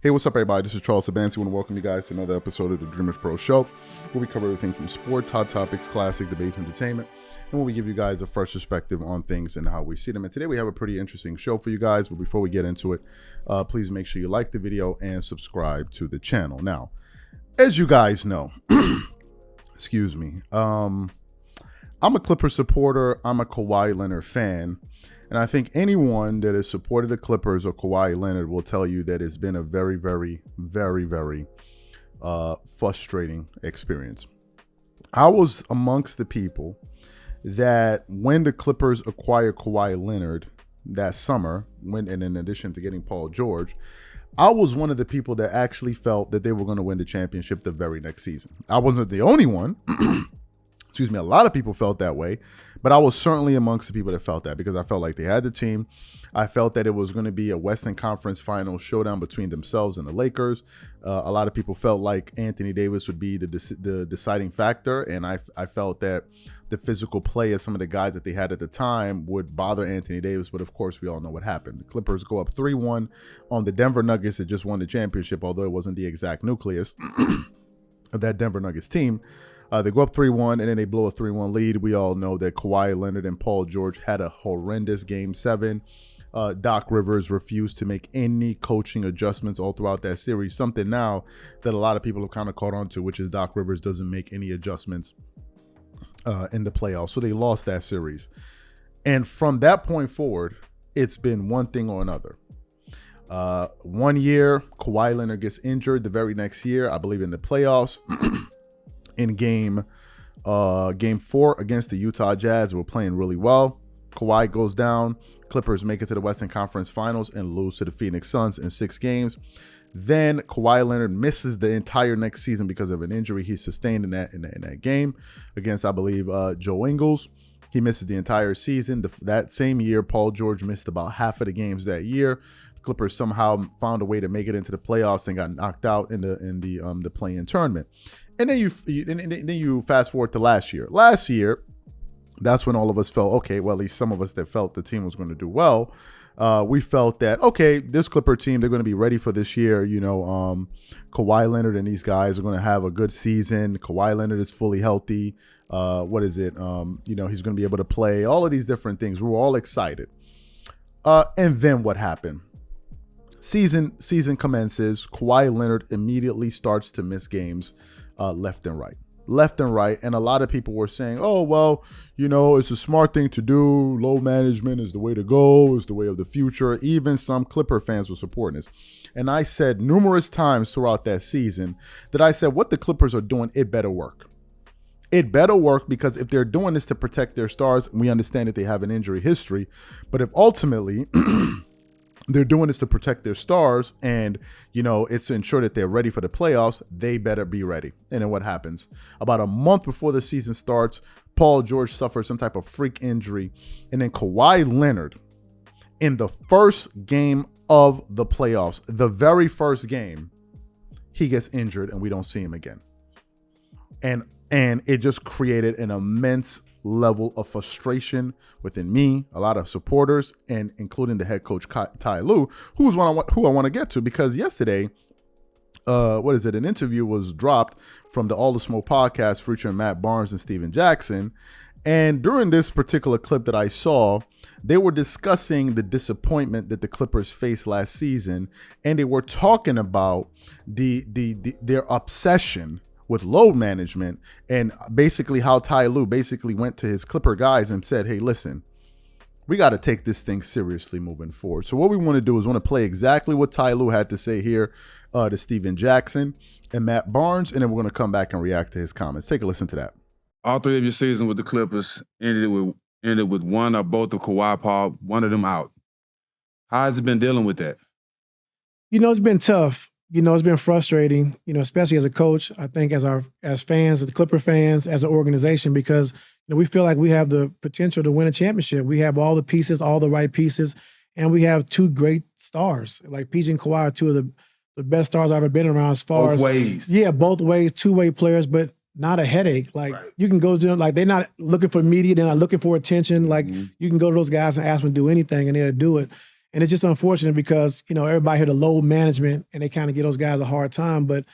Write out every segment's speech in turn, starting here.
Hey, what's up, everybody? This is Charles Sabansi. I want to welcome you guys to another episode of the Dreamerspro Show, where we cover everything from sports, hot topics, classic, debates, and entertainment, and where we give you guys a fresh perspective on things and how we see them. And today we have a pretty interesting show for you guys, but before we get into it, please make sure you like the video and subscribe to the channel. Now, as you guys know, excuse me, I'm a Clippers supporter. I'm a Kawhi Leonard fan. And I think anyone that has supported the Clippers or Kawhi Leonard will tell you that it's been a very, very, very, very frustrating experience. I was amongst the people that when the Clippers acquired Kawhi Leonard that summer, and in addition to getting Paul George, I was one of the people that actually felt that they were going to win the championship the very next season. I wasn't the only one. Excuse me, a lot of people felt that way, but I was certainly amongst the people that felt that because I felt like they had the team. I felt that it was going to be a Western Conference final showdown between themselves and the Lakers. A lot of people felt like Anthony Davis would be the deciding factor, and I felt that the physical play of some of the guys that they had at the time would bother Anthony Davis, but of course we all know what happened. The Clippers go up 3-1 on the Denver Nuggets that just won the championship, although it wasn't the exact nucleus of that Denver Nuggets team. They go up 3-1, and then they blow a 3-1 lead. We all know that Kawhi Leonard and Paul George had a horrendous Game 7. Doc Rivers refused to make any coaching adjustments all throughout that series, something now that a lot of people have kind of caught on to, which is Doc Rivers doesn't make any adjustments in the playoffs. So they lost that series. And from that point forward, it's been one thing or another. 1 year, Kawhi Leonard gets injured. The very next year, I believe in the playoffs, in game 4 against the Utah Jazz, we're playing really well. Kawhi goes down. Clippers make it to the Western Conference Finals and lose to the Phoenix Suns in 6 games. Then Kawhi Leonard misses the entire next season because of an injury he sustained in that game against, I believe, Joe Ingles. He misses the entire season. That same year, Paul George missed about half of the games that year. Clippers somehow found a way to make it into the playoffs and got knocked out in the play-in tournament. And then you fast forward to last year. Last year, that's when all of us felt, okay, well, at least some of us that felt the team was going to do well. We felt that, okay, this Clipper team, they're going to be ready for this year. You know, Kawhi Leonard and these guys are going to have a good season. Kawhi Leonard is fully healthy. He's going to be able to play. All of these different things. We were all excited. And then what happened? Season commences. Kawhi Leonard immediately starts to miss games left and right. And a lot of people were saying, oh, well, you know, it's a smart thing to do. Low management is the way to go, is the way of the future. Even some Clipper fans were supporting this. And I said numerous times throughout that season that I said, what the Clippers are doing, it better work. It better work, because if they're doing this to protect their stars, we understand that they have an injury history. But if ultimately they're doing this to protect their stars and, you know, it's to ensure that they're ready for the playoffs, they better be ready. And then what happens? About a month before the season starts, Paul George suffers some type of freak injury. And then Kawhi Leonard, in the first game of the playoffs, the very first game, he gets injured and we don't see him again. And it just created an immense level of frustration within me, a lot of supporters, and including the head coach Ty Lue, who I want to get to, because yesterday, an interview was dropped from the All the Smoke podcast featuring Matt Barnes and Steven Jackson, and during this particular clip that I saw, they were discussing the disappointment that the Clippers faced last season, and they were talking about their obsession with load management, and basically how Ty Lue basically went to his Clipper guys and said, hey, listen, we got to take this thing seriously moving forward. So what we want to do is want to play exactly what Ty Lue had to say here to Steven Jackson and Matt Barnes, and then we're going to come back and react to his comments. Take a listen to that. All 3 of your seasons with the Clippers ended with one or both of Kawhi, Paul, one of them out. How has it been dealing with that? You know, it's been tough. You know, it's been frustrating, you know, especially as a coach, I think as fans, as the Clipper fans, as an organization, because, you know, we feel like we have the potential to win a championship. We have all the pieces, all the right pieces, and we have 2 great stars. Like PG and Kawhi are 2 of the best stars I've ever been around as far as— Both ways. Yeah, both ways, 2-way players, but not a headache. Like, right. You can go to them, like, they're not looking for media, they're not looking for attention. Like, you can go to those guys and ask them to do anything, and they'll do it. And it's just unfortunate because, everybody here to load management and they kind of give those guys a hard time. But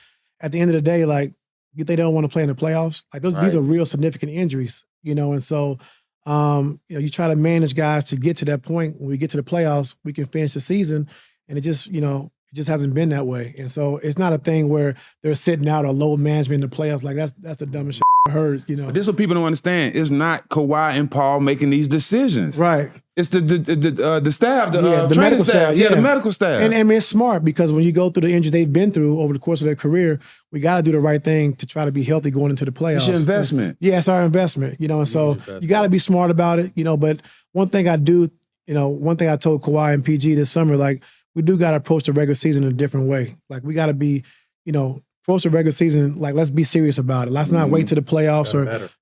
at the end of the day, like, if they don't want to play in the playoffs, like these are real significant injuries, and so, you try to manage guys to get to that point. When we get to the playoffs, we can finish the season, and it just, it just hasn't been that way. And so it's not a thing where they're sitting out or load management in the playoffs. Like that's the dumbest shit I heard, But this is what people don't understand. It's not Kawhi and Paul making these decisions. Right. It's the staff, the medical training staff. Yeah, the medical staff. And I mean, it's smart because when you go through the injuries they've been through over the course of their career, we got to do the right thing to try to be healthy going into the playoffs. It's your investment. Yeah, it's our investment, and so you got to be smart about it, but one thing I do, one thing I told Kawhi and PG this summer, like, we do got to approach the regular season in a different way. Like, we got to be, approach the regular season, like, let's be serious about it. Let's not wait to the playoffs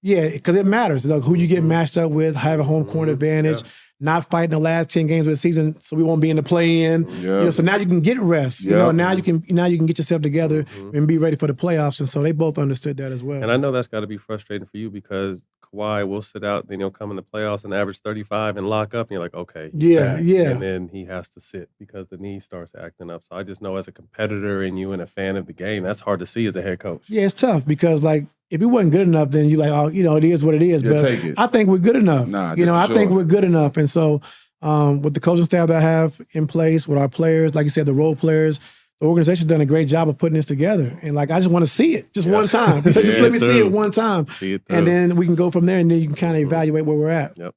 because it matters. Like, who you get matched up with, have a home court advantage, not fighting the last 10 games of the season so we won't be in the play-in. So now you can get rest. Now you can get yourself together and be ready for the playoffs. And so they both understood that as well. And I know that's got to be frustrating for you because Kawhi will sit out, then he'll come in the playoffs and average 35 and lock up, and you're like, okay, he's back. And then he has to sit because the knee starts acting up. So I just know as a competitor and you and a fan of the game, that's hard to see as a head coach. Yeah, it's tough because, like, if it wasn't good enough, then you're like, oh, it is what it is. But take it. I think we're good enough. I think we're good enough. And so with the coaching staff that I have in place, with our players, like you said, the role players, the organization's done a great job of putting this together. And, like, I just want to see it just one time. Just let me see it one time. And then we can go from there, and then you can kind of evaluate where we're at. Yep.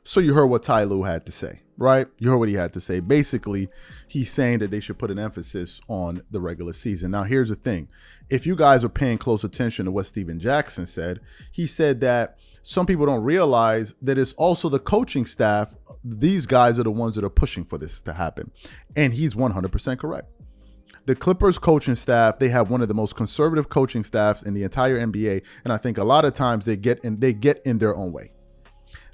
So you heard what Ty Lue had to say, right? You heard what he had to say. Basically, he's saying that they should put an emphasis on the regular season. Now, here's the thing. If you guys are paying close attention to what Steven Jackson said, he said that some people don't realize that it's also the coaching staff. These guys are the ones that are pushing for this to happen. And he's 100% correct. The Clippers coaching staff, they have one of the most conservative coaching staffs in the entire NBA. And I think a lot of times they get in their own way.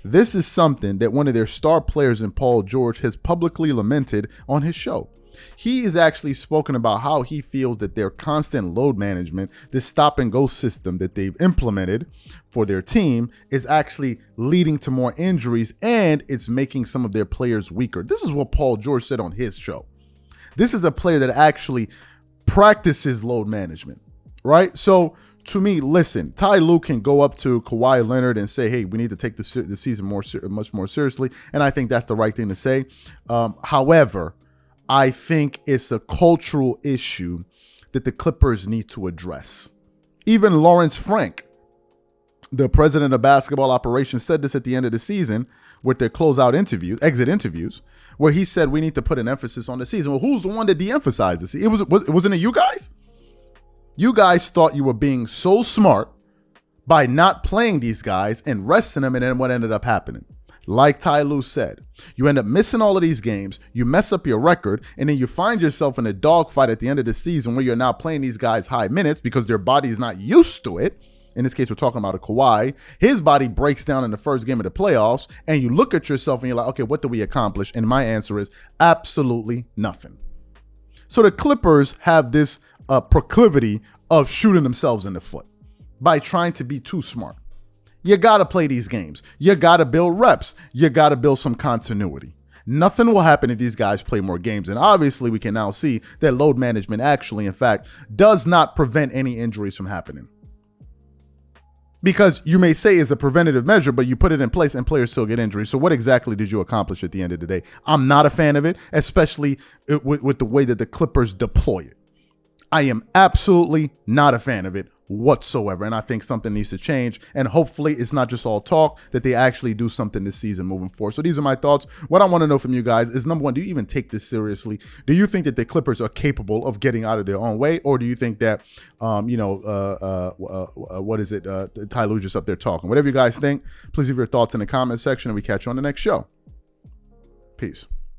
This is something that one of their star players in Paul George has publicly lamented on his show. He has actually spoken about how he feels that their constant load management, this stop and go system that they've implemented for their team, is actually leading to more injuries and it's making some of their players weaker. This is what Paul George said on his show. This is a player that actually practices load management, right? So to me, listen, Ty Lue can go up to Kawhi Leonard and say, hey, we need to take the season much more seriously. And I think that's the right thing to say. However, I think it's a cultural issue that the Clippers need to address. Even Lawrence Frank, the president of basketball operations, said this at the end of the season with their exit interviews, where he said we need to put an emphasis on the season. Well, who's the one that de-emphasized this? Wasn't it you guys? You guys thought you were being so smart by not playing these guys and resting them, and then what ended up happening? Like Ty Lue said, you end up missing all of these games, you mess up your record, and then you find yourself in a dogfight at the end of the season where you're now playing these guys high minutes because their body is not used to it. In this case, we're talking about a Kawhi. His body breaks down in the first game of the playoffs, and you look at yourself and you're like, okay, what did we accomplish? And my answer is absolutely nothing. So the Clippers have this proclivity of shooting themselves in the foot by trying to be too smart. You got to play these games. You got to build reps. You got to build some continuity. Nothing will happen if these guys play more games. And obviously, we can now see that load management actually, in fact, does not prevent any injuries from happening. Because you may say it's a preventative measure, but you put it in place and players still get injuries. So what exactly did you accomplish at the end of the day? I'm not a fan of it, especially with the way that the Clippers deploy it. I am absolutely not a fan of it whatsoever. And I think something needs to change. And hopefully it's not just all talk, that they actually do something this season moving forward. So these are my thoughts. What I want to know from you guys is, number one, do you even take this seriously? Do you think that the Clippers are capable of getting out of their own way? Or do you think that, Ty Lue just up there talking? Whatever you guys think, please leave your thoughts in the comment section and we catch you on the next show. Peace.